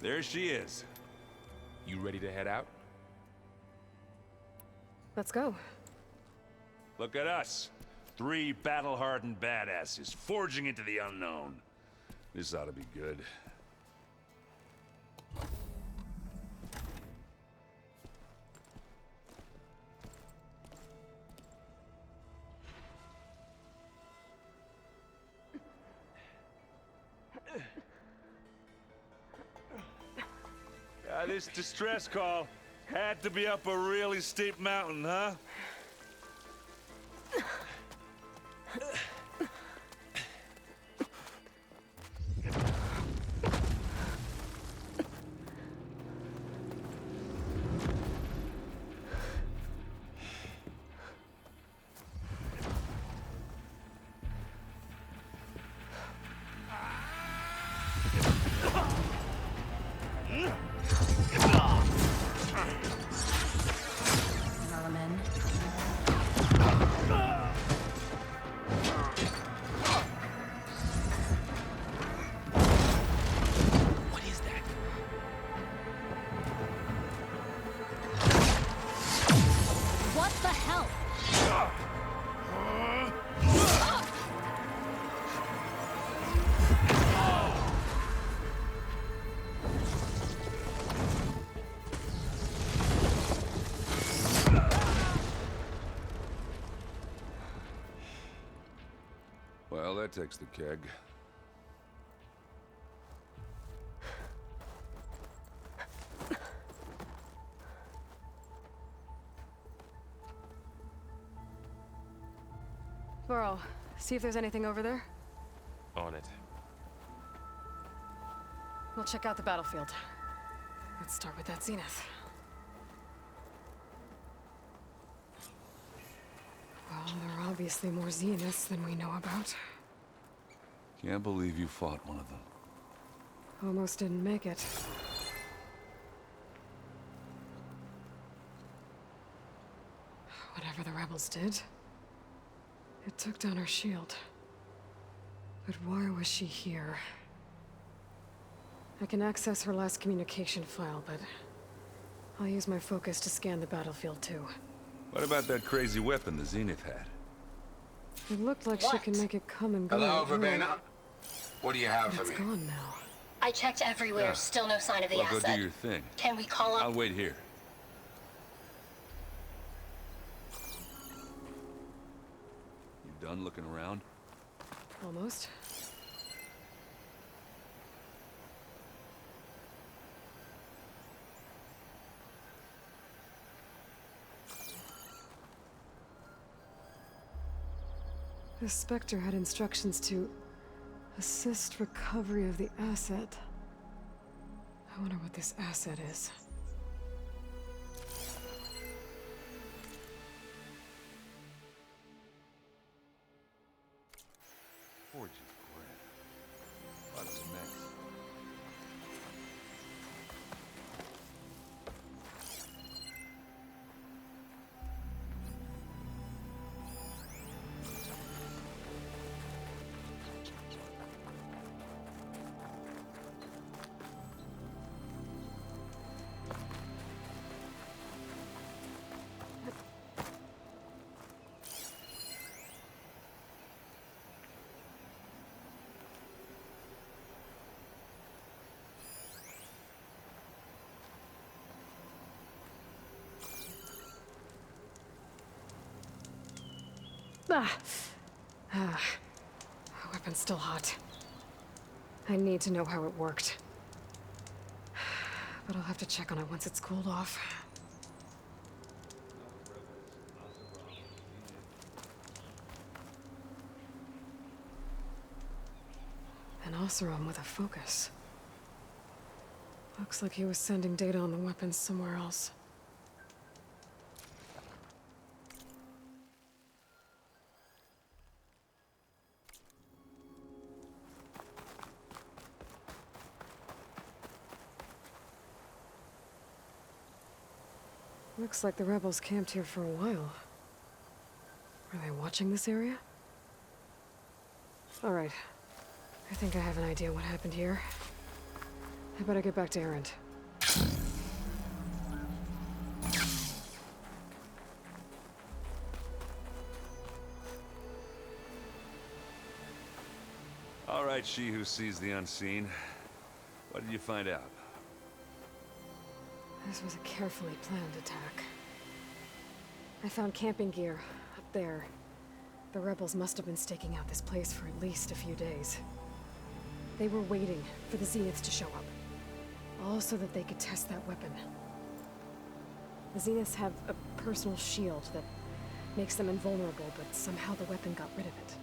There she is. You ready to head out? Let's go. Look at us. 3 battle-hardened badasses forging into the unknown. This ought to be good. This distress call had to be up a really steep mountain, huh? Well, that takes the keg. Burrow, see if there's anything over there. On it. We'll check out the battlefield. Let's start with that zenith. Well, there are obviously more zeniths than we know about. Can't believe you fought one of them. Almost didn't make it. Whatever the rebels did, it took down her shield. But why was she here? I can access her last communication file, but I'll use my focus to scan the battlefield too. What about that crazy weapon the Zenith had? It looked like she can make it come and go. Hello, Verbena. What do you have for It's me? gone now. I checked everywhere, still no sign of the Well, go asset. do your thing. Can we call up? I'll wait here. You done looking around? Almost. The Spectre had instructions to assist recovery of the asset. I wonder what this asset is. Forge is grand. Lot of mess. The weapon's still hot. I need to know how it worked. But I'll have to check on it once it's cooled off. An Oseram with a focus. Looks like he was sending data on the weapons somewhere else. Looks like the rebels camped here for a while. Are they watching this area? All right. I think I have an idea what happened here. I better get back to Erend. All right, she who sees the unseen. What did you find out? This was a carefully planned attack. I found camping gear up there. The rebels must have been staking out this place for at least a few days. They were waiting for the Zeniths to show up. All so that they could test that weapon. The Zeniths have a personal shield that makes them invulnerable, but somehow the weapon got rid of it.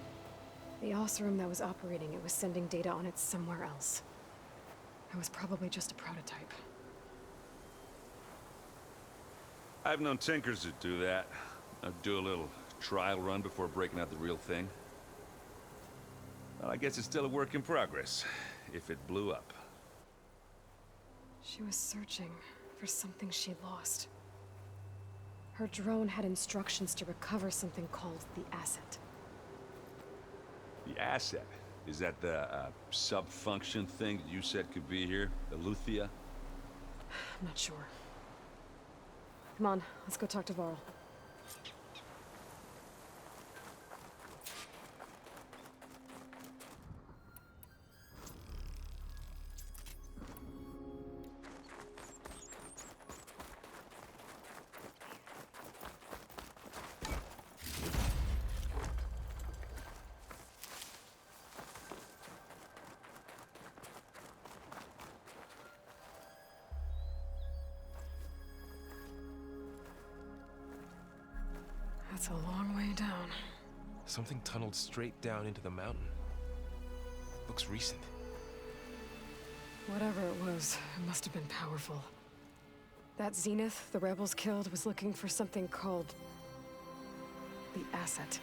The Oseram that was operating it was sending data on it somewhere else. It was probably just a prototype. I've known tinkers that do that. I'd do a little trial run before breaking out the real thing. Well, I guess it's still a work in progress, if it blew up. She was searching for something she lost. Her drone had instructions to recover something called the asset. The asset? Is that the sub-function thing that you said could be here? The Luthia? I'm not sure. Come on, let's go talk to Varl. That's a long way down. Something tunneled straight down into the mountain. Looks recent. Whatever it was, it must have been powerful. That Zenith the rebels killed was looking for something called the asset.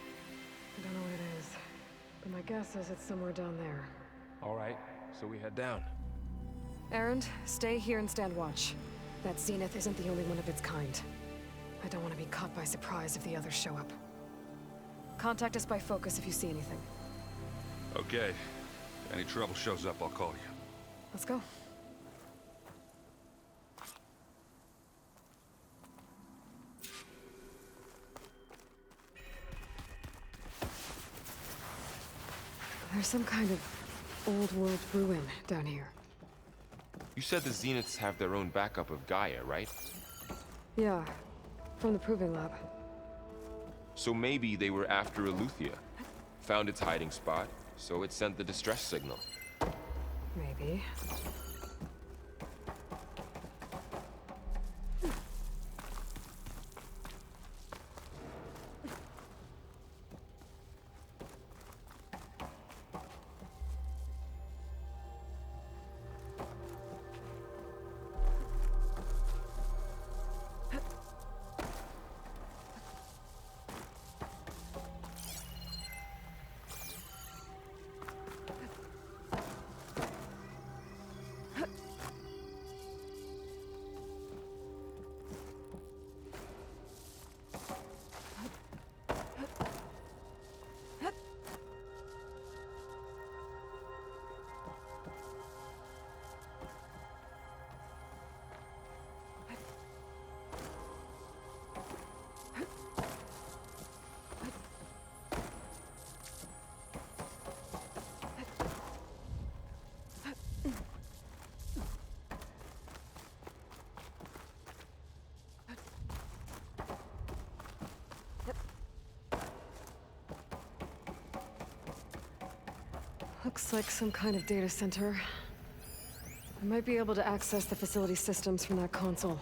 I don't know what it is, but my guess is it's somewhere down there. All right, so we head down. Erend, stay here and stand watch. That Zenith isn't the only one of its kind. I don't want to be caught by surprise if the others show up. Contact us by focus if you see anything. Okay. If any trouble shows up, I'll call you. Let's go. There's some kind of old-world ruin down here. You said the Zeniths have their own backup of Gaia, right? Yeah, from the Proving Lab. So maybe they were after Eleuthia. Found its hiding spot, so it sent the distress signal. Maybe. Looks like some kind of data center. I might be able to access the facility systems from that console.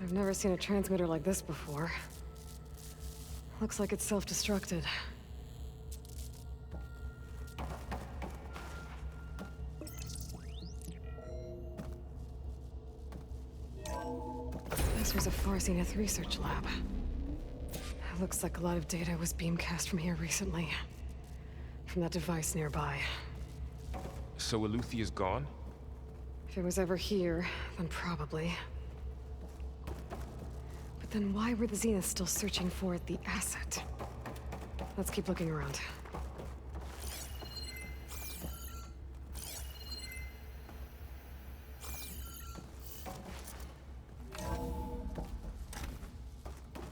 I've never seen a transmitter like this before. Looks like it's self-destructed. This was a Far Zenith research lab. It looks like a lot of data was beamcast from here recently. From that device nearby. So Eluthia's gone? If it was ever here, then probably. But then why were the Zeniths still searching for the asset? Let's keep looking around.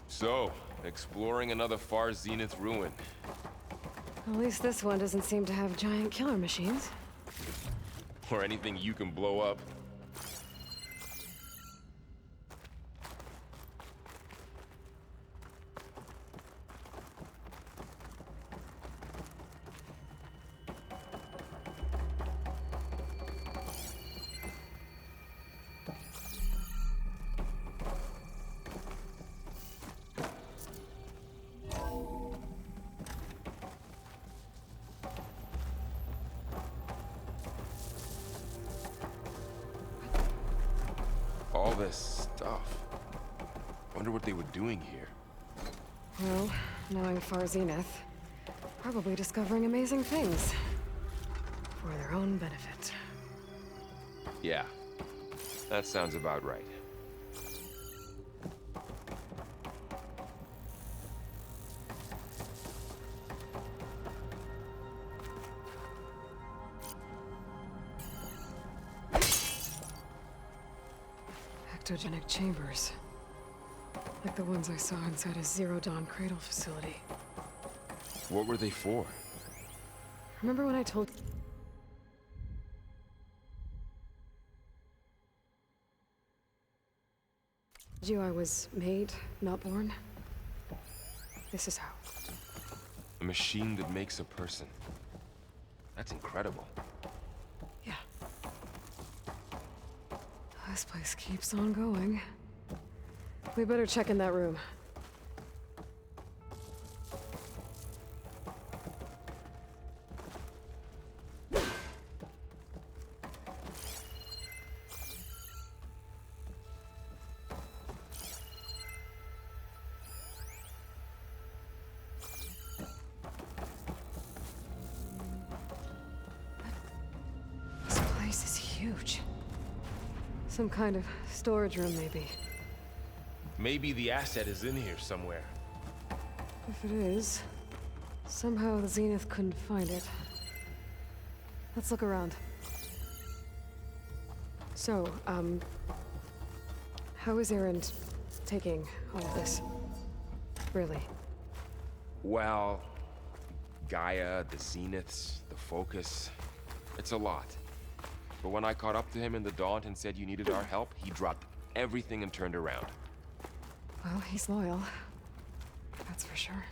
So, exploring another far Zenith ruin. At least this one doesn't seem to have giant killer machines. Or anything you can blow up. All this stuff. Wonder what they were doing here. Well, knowing Far Zenith, probably discovering amazing things. For their own benefit. Yeah, that sounds about right. Ectogenic chambers. Like the ones I saw inside a Zero Dawn cradle facility. What were they for? Remember when I told you I was made, not born? This is how. A machine that makes a person. That's incredible. Yeah. This place keeps on going. We better check in that room. This place is huge. Some kind of storage room, maybe. Maybe the asset is in here somewhere. If it is, somehow the Zenith couldn't find it. Let's look around. So, how is Erend taking all of this? Really? Well, Gaia, the Zeniths, the Focus. It's a lot. But when I caught up to him in the Daunt and said you needed our help, he dropped everything and turned around. Well, he's loyal. That's for sure.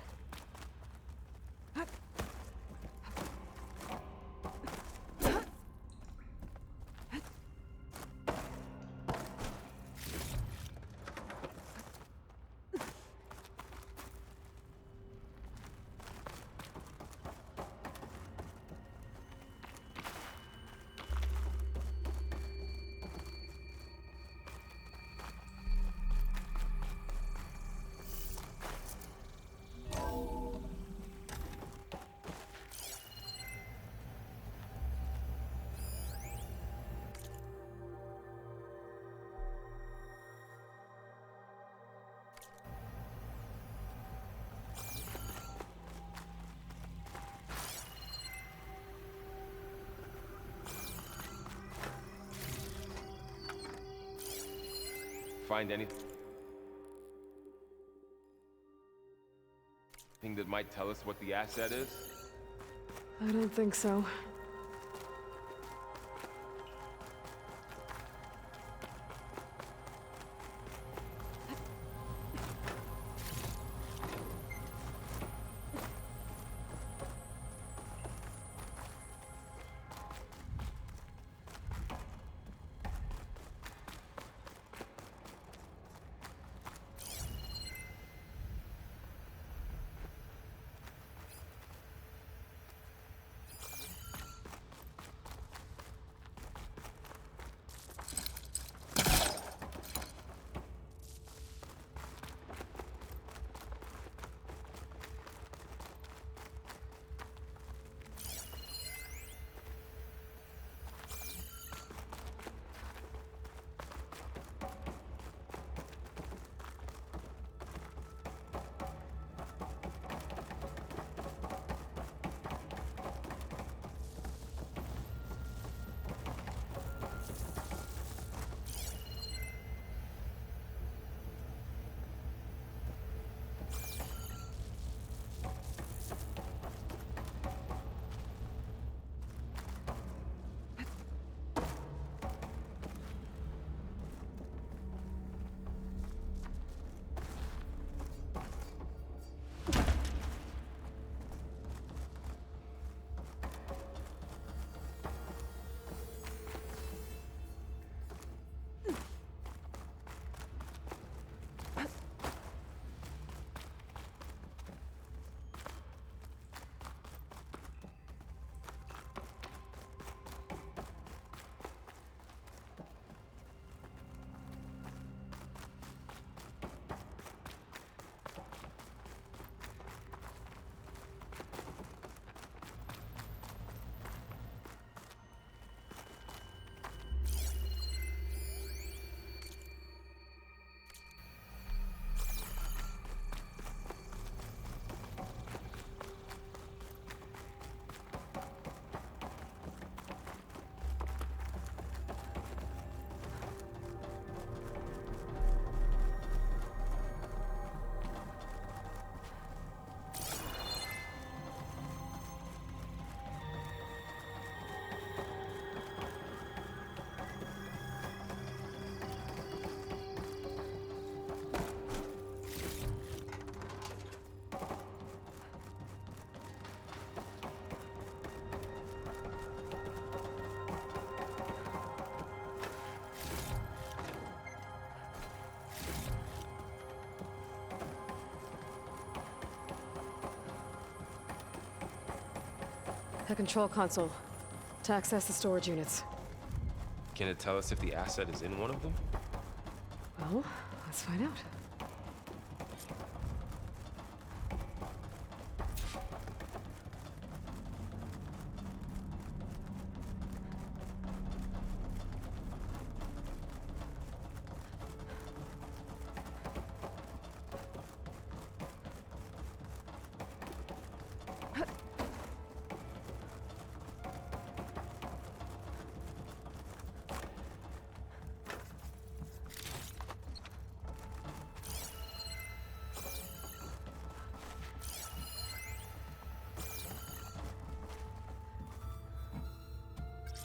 Find anything that might tell us what the asset is? I don't think so. A control console. To access the storage units. Can it tell us if the asset is in one of them? Well, let's find out.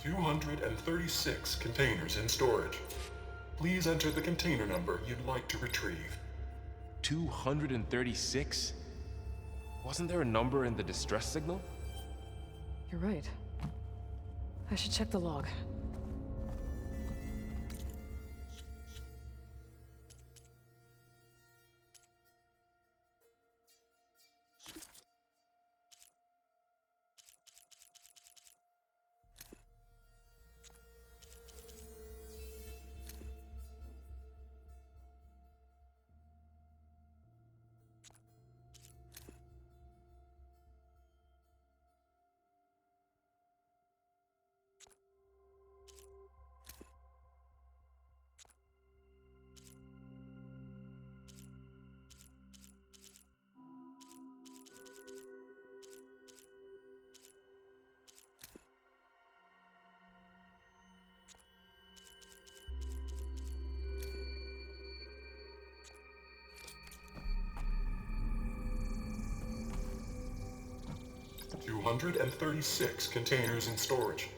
$236 containers in storage. Please enter the container number you'd like to retrieve. 236? Wasn't there a number in the distress signal? You're right. I should check the log. $236 containers in storage.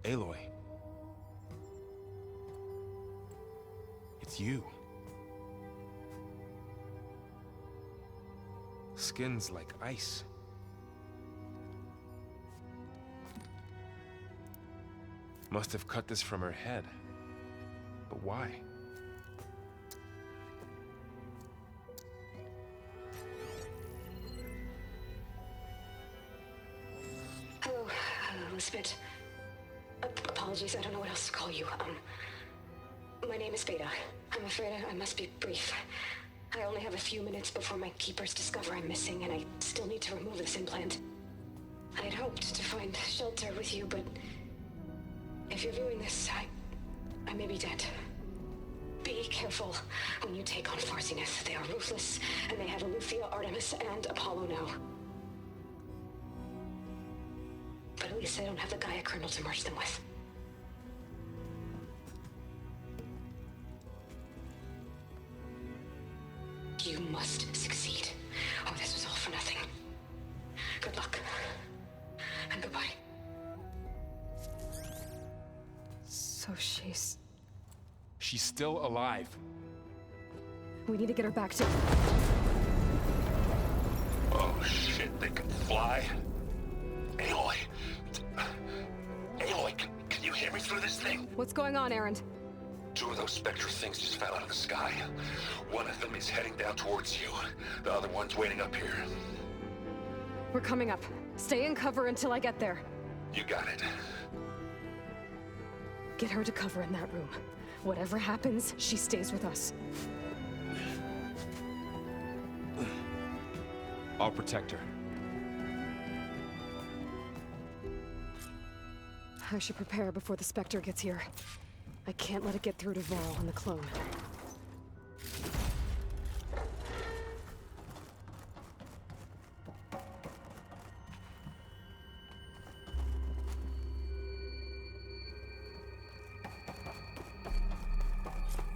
Aloy. It's you. Skin's like ice. Must have cut this from her head. But why? Hello, Elizabeth. Apologies, I don't know what else to call you. My name is Beta. I'm afraid I must be brief. I only have a few minutes before my keepers discover I'm missing, and I still need to remove this implant. I had hoped to find shelter with you, but if you're viewing this, I may be dead. Be careful when you take on Farsineth. They are ruthless, and they have Eleuthia, Artemis, and Apollo now. But at least I don't have the Gaia kernel to merge them with. You must succeed, or this was all for nothing. Good luck. And goodbye. So she's... She's still alive. We need to get her back to... Oh shit, they can fly? Aloy! Aloy, can you hear me through this thing? What's going on, Erend? Two of those spectral things just fell out of the sky. One of them is heading down towards you. The other one's waiting up here. We're coming up. Stay in cover until I get there. You got it. Get her to cover in that room. Whatever happens, she stays with us. I'll protect her. I should prepare before the Spectre gets here. I can't let it get through to Varl and the clone.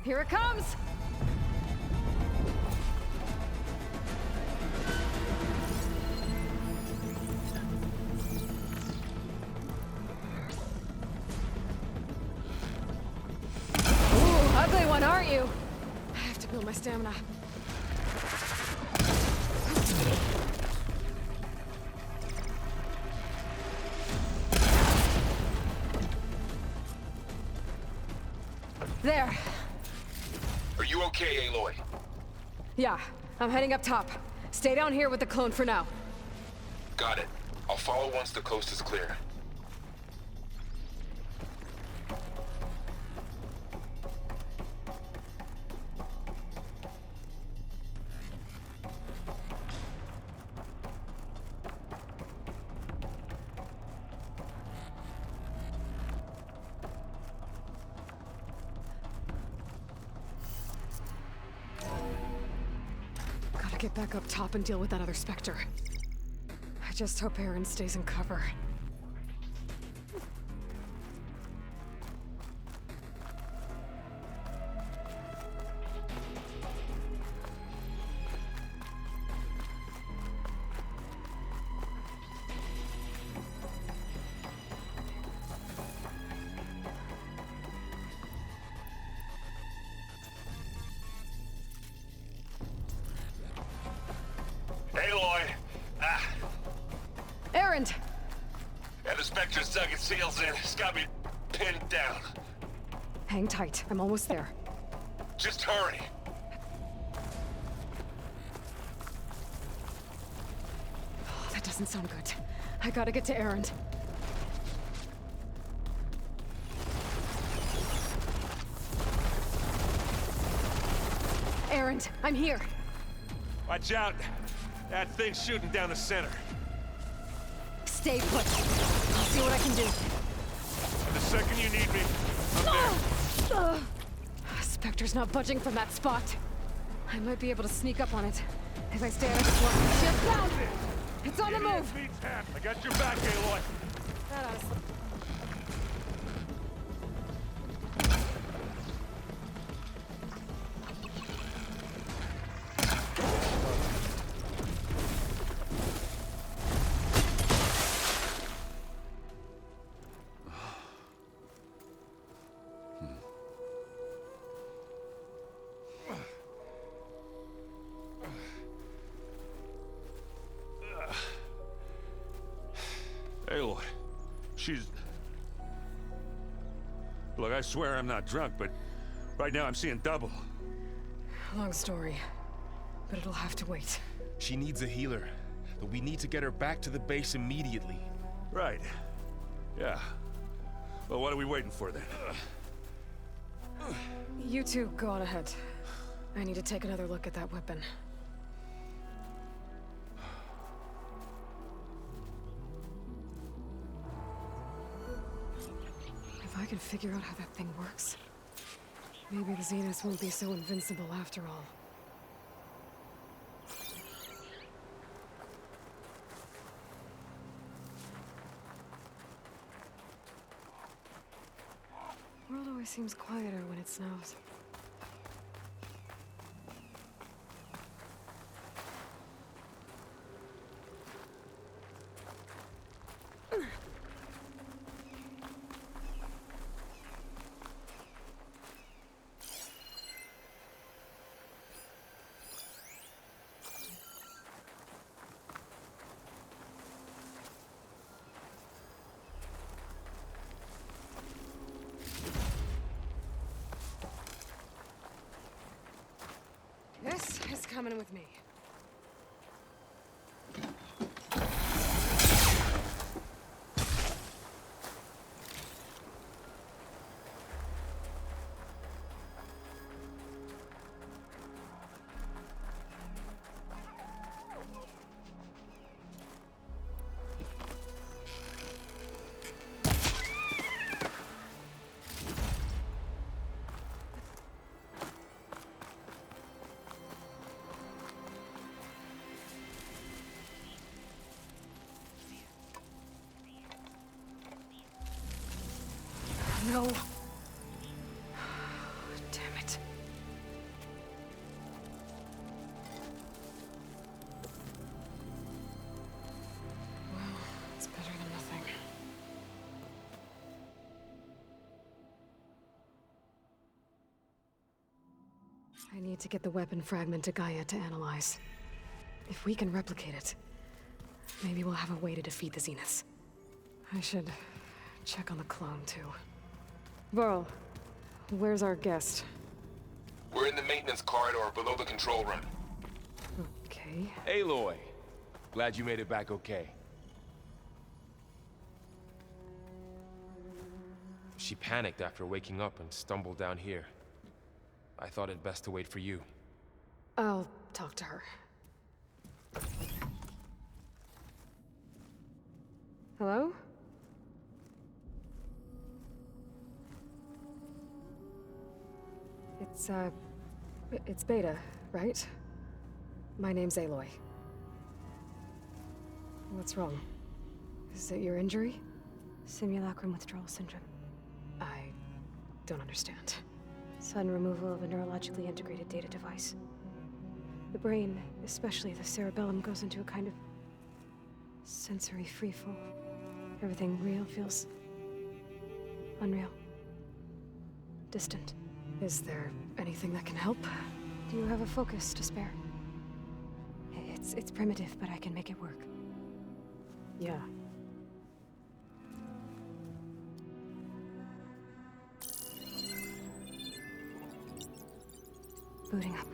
Here it comes! Ooh, ugly one, aren't you? I have to build my stamina. There. Are you okay, Aloy? Yeah, I'm heading up top. Stay down here with the clone for now. Got it. I'll follow once the coast is clear. Gotta get back up top and deal with that other Spectre. I just hope Aaron stays in cover. Aloy! Ah, Aaron! and the Spectre's dug its heels in. It's got me pinned down. Hang tight, I'm almost there. Just hurry. Oh, that doesn't sound good. I gotta get to Aaron. Aaron, I'm here. Watch out. That thing's shooting down the center. Stay put. I'll see what I can do. And the second you need me, I'm there. Spectre's not budging from that spot. I might be able to sneak up on it if I stay out of this one. Ship down! It's on the move! Beats half. I got your back, Aloy. That ought to slow- Aloy, she's... Look, I swear I'm not drunk, but right now I'm seeing double. Long story, but it'll have to wait. She needs a healer, but we need to get her back to the base immediately. Right. Yeah. Well, what are we waiting for then? You two go on ahead. I need to take another look at that weapon. If I can figure out how that thing works, maybe the Zeniths won't be so invincible after all. The world always seems quieter when it snows. This is coming with me. No. Damn it. I need to get the weapon fragment to Gaia to analyze. If we can replicate it, maybe we'll have a way to defeat the Zeniths. I should check on the clone, too. Varl, where's our guest? We're in the maintenance corridor below the control room. Okay. Aloy, glad you made it back okay. She panicked after waking up and stumbled down here. I thought it best to wait for you. I'll talk to her. Hello? It's Beta, right? My name's Aloy. What's wrong? Is it your injury? Simulacrum withdrawal syndrome. I don't understand. Sudden removal of a neurologically integrated data device. The brain, especially the cerebellum, goes into a kind of sensory freefall. Everything real feels unreal. Distant. Is there anything that can help? Do you have a focus to spare? It's primitive, but I can make it work. Yeah. Booting up.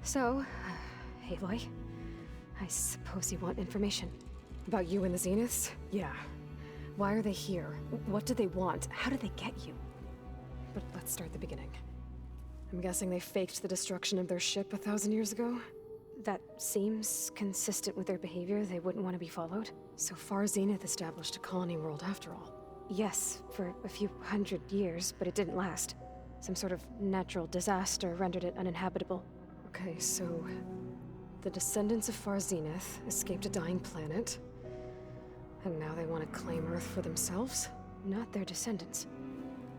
So, Aloy, I suppose you want information. About you and the Zeniths? Yeah. Why are they here? What do they want? How did they get you? But let's start at the beginning. I'm guessing they faked the destruction of their ship 1,000 years ago? That seems consistent with their behavior. They wouldn't want to be followed. So far, Zenith established a colony world after all. Yes, for a few hundred years, but it didn't last. Some sort of natural disaster rendered it uninhabitable. Okay, so the descendants of Far Zenith escaped a dying planet, and now they want to claim Earth for themselves? Not their descendants.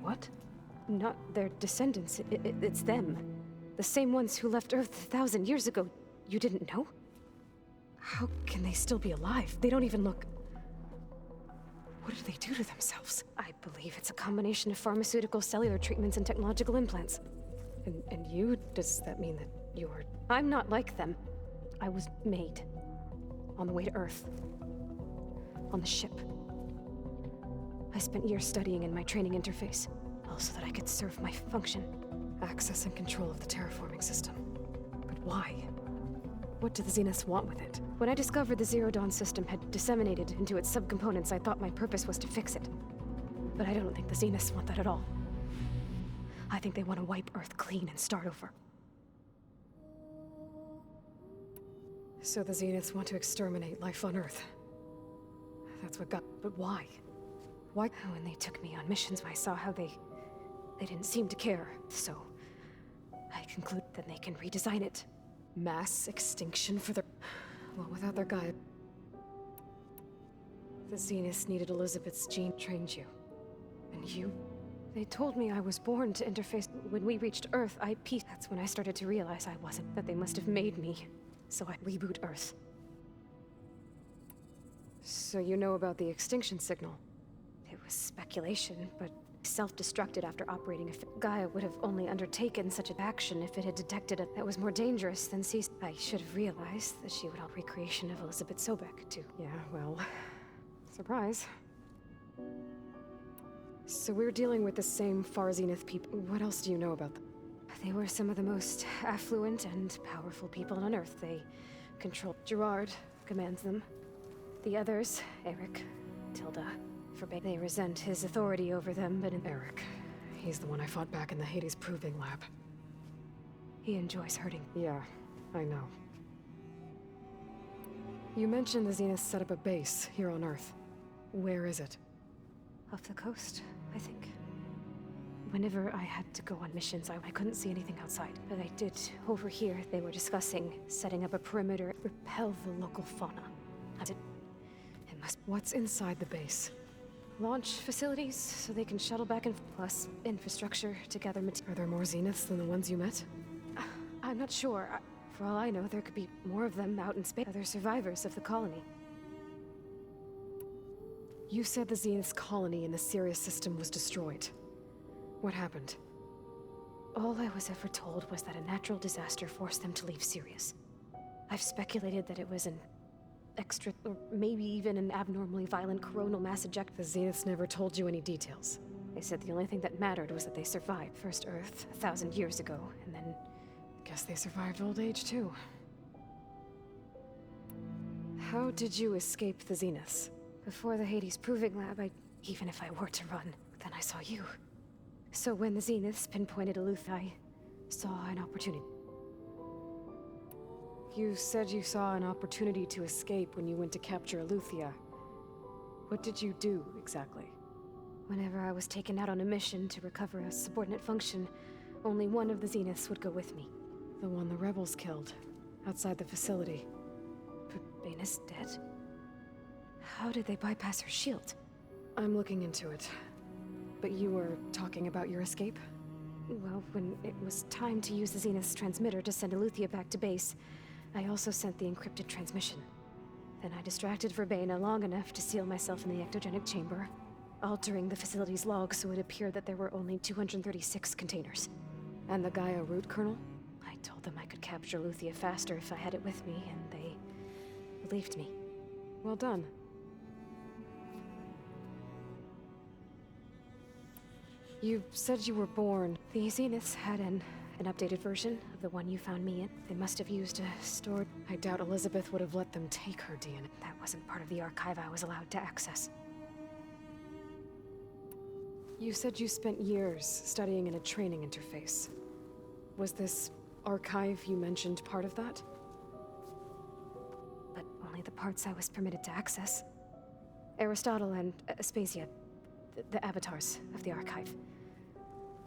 What? Not their descendants. It's them. The same ones who left Earth 1,000 years ago. You didn't know? How can they still be alive? They don't even look... What do they do to themselves? I believe it's a combination of pharmaceutical, cellular treatments, and technological implants. And you? Does that mean that you're... I'm not like them. I was made. On the way to Earth. On the ship. I spent years studying in my training interface, all so that I could serve my function. Access and control of the terraforming system. But why? What do the Zeniths want with it? When I discovered the Zero Dawn system had disseminated into its subcomponents, I thought my purpose was to fix it. But I don't think the Zeniths want that at all. I think they want to wipe Earth clean and start over. So the Zeniths want to exterminate life on Earth. That's what got... But why? Why? When they took me on missions, I saw how they didn't seem to care. So I conclude that they can redesign it. Mass extinction for their... Well, without their guide... The Zeniths needed Elizabeth's gene trained you. And you? They told me I was born to interface. When we reached Earth, I peaced. That's when I started to realize I wasn't. That they must have made me. So I reboot Earth. So you know about the extinction signal? It was speculation, but self-destructed after operating a... Gaia would have only undertaken such an action if it had detected it that was more dangerous than cease. I should have realized that she would help recreation of Elizabeth Sobek, too. Yeah, well... Surprise. So we're dealing with the same Far Zenith people. What else do you know about them? They were some of the most affluent and powerful people on Earth. They control... Gerard commands them. The others, Eric, Tilda, they resent his authority over them, but Eric. He's the one I fought back in the Hades Proving Lab. He enjoys hurting. Yeah, I know. You mentioned the Zeniths set up a base here on Earth. Where is it? Off the coast, I think. Whenever I had to go on missions, I couldn't see anything outside. But I did over here. They were discussing setting up a perimeter, repel the local fauna. It must... What's inside the base? Launch facilities, so they can shuttle back and... Plus, infrastructure to gather material. Are there more Zeniths than the ones you met? I'm not sure. For all I know, there could be more of them out in space. Other survivors of the colony. You said the Zenith's colony in the Sirius system was destroyed. What happened? All I was ever told was that a natural disaster forced them to leave Sirius. I've speculated that it was an extra, or maybe even an abnormally violent coronal mass eject. The Zeniths never told you any details. They said the only thing that mattered was that they survived First Earth 1,000 years ago, and then... Guess they survived old age, too. How did you escape the Zeniths? Before the Hades Proving Lab, even if I were to run, then I saw you. So when the Zeniths pinpointed Aluth, I saw an opportunity. You said you saw an opportunity to escape when you went to capture Aluthia. What did you do, exactly? Whenever I was taken out on a mission to recover a subordinate function, only one of the Zeniths would go with me. The one the rebels killed, outside the facility. But Baina's dead? How did they bypass her shield? I'm looking into it. But you were talking about your escape? Well, when it was time to use the Zenith's transmitter to send Aluthia back to base, I also sent the encrypted transmission. Then I distracted Verbena long enough to seal myself in the ectogenic chamber, altering the facility's log so it appeared that there were only 236 containers. And the Gaia root kernel? I told them I could capture Aluthia faster if I had it with me, and they believed me. Well done. You said you were born. The Zeniths had an updated version of the one you found me in. They must have used a stored... I doubt Elizabeth would have let them take her DNA. That wasn't part of the archive I was allowed to access. You said you spent years studying in a training interface. Was this archive you mentioned part of that? But only the parts I was permitted to access. Aristotle and Aspasia, the avatars of the archive,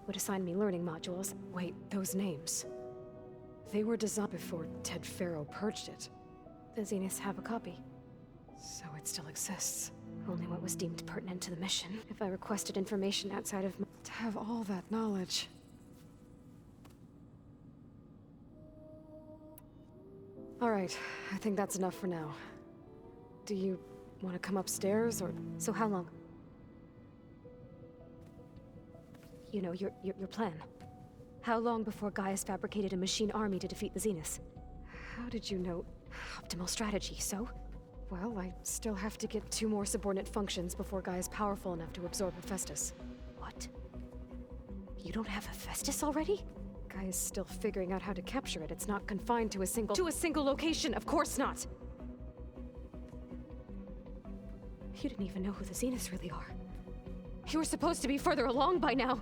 would assign me learning modules. Wait, those names. They were designed before Ted Faro purged it. The Zeniths have a copy. So it still exists. Only what was deemed pertinent to the mission. If I requested information outside of my... To have all that knowledge. All right, I think that's enough for now. Do you want to come upstairs, or... So how long? You know, your plan. How long before Gaius fabricated a machine army to defeat the Zeniths? How did you know? Optimal strategy, so? Well, I still have to get 2 more subordinate functions before Gaia's powerful enough to absorb Hephaestus. What? You don't have Hephaestus already? Gaia's still figuring out how to capture it. It's not confined to a single location, of course not! You didn't even know who the Zeniths really are. You were supposed to be further along by now.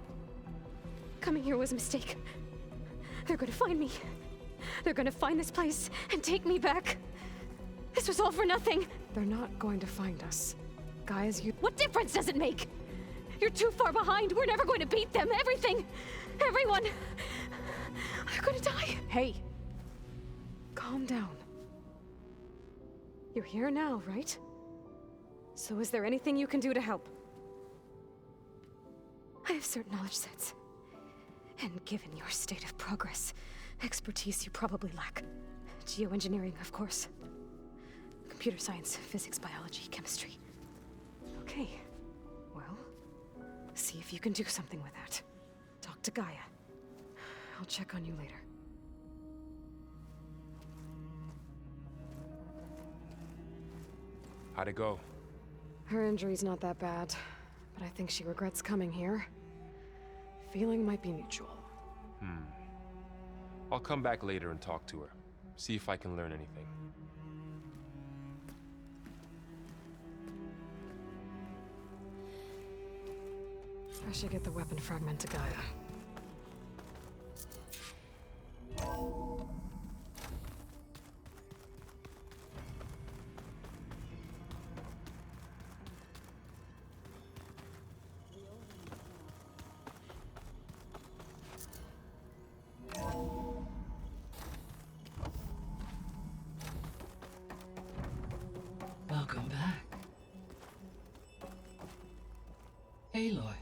Coming here was a mistake. They're gonna find me. They're gonna find this place and take me back. This was all for nothing. They're not going to find us. Gaia's What difference does it make? You're too far behind. We're never going to beat them. Everything. Everyone. They're gonna die. Hey. Calm down. You're here now, right? So is there anything you can do to help? I have certain knowledge sets. And given your state of progress, expertise you probably lack. Geoengineering, of course. Computer science, physics, biology, chemistry. Okay. Well, see if you can do something with that. Talk to Gaia. I'll check on you later. How'd it go? Her injury's not that bad, but I think she regrets coming here. Feeling might be mutual. I'll come back later and talk to her. See if I can learn anything. I should get the weapon fragment to Gaia. Welcome back. Aloy,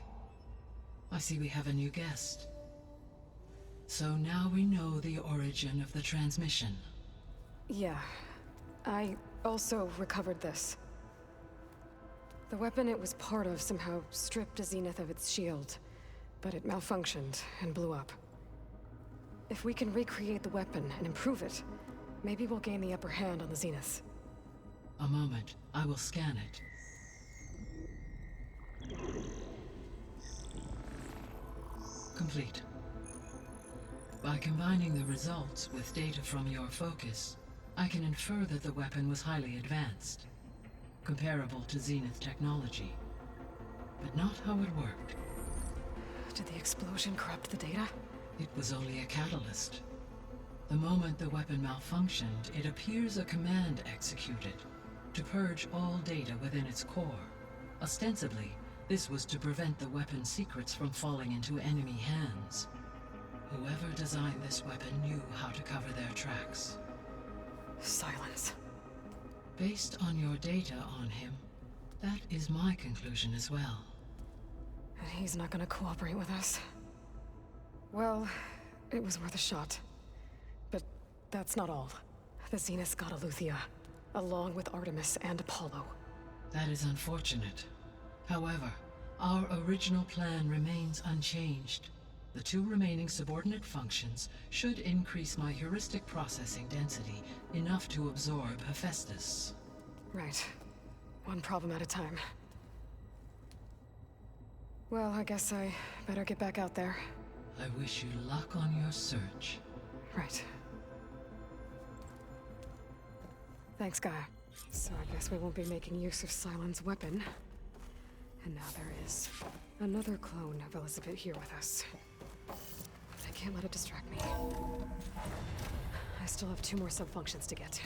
I see we have a new guest. So now we know the origin of the transmission. Yeah. I also recovered this. The weapon it was part of somehow stripped a Zenith of its shield, but it malfunctioned and blew up. If we can recreate the weapon and improve it, maybe we'll gain the upper hand on the Zeniths. A moment. I will scan it. Complete. By combining the results with data from your focus, I can infer that the weapon was highly advanced, comparable to Zenith technology, but not how it worked. Did the explosion corrupt the data? It was only a catalyst. The moment the weapon malfunctioned, it appears a command executed to purge all data within its core. Ostensibly, this was to prevent the weapon's secrets from falling into enemy hands. Whoever designed this weapon knew how to cover their tracks. Silence. Based on your data on him, that is my conclusion as well. And he's not gonna cooperate with us. Well, it was worth a shot. But that's not all. The Zeniths got Aletheia, along with Artemis and Apollo. That is unfortunate. However, our original plan remains unchanged. The two remaining subordinate functions should increase my heuristic processing density enough to absorb Hephaestus. Right. One problem at a time. Well, I guess I better get back out there. I wish you luck on your search. Right. Thanks, Gaia. So I guess we won't be making use of Cylon's weapon. And now there is another clone of Elizabeth here with us. I can't let it distract me. I still have 2 more sub-functions to get.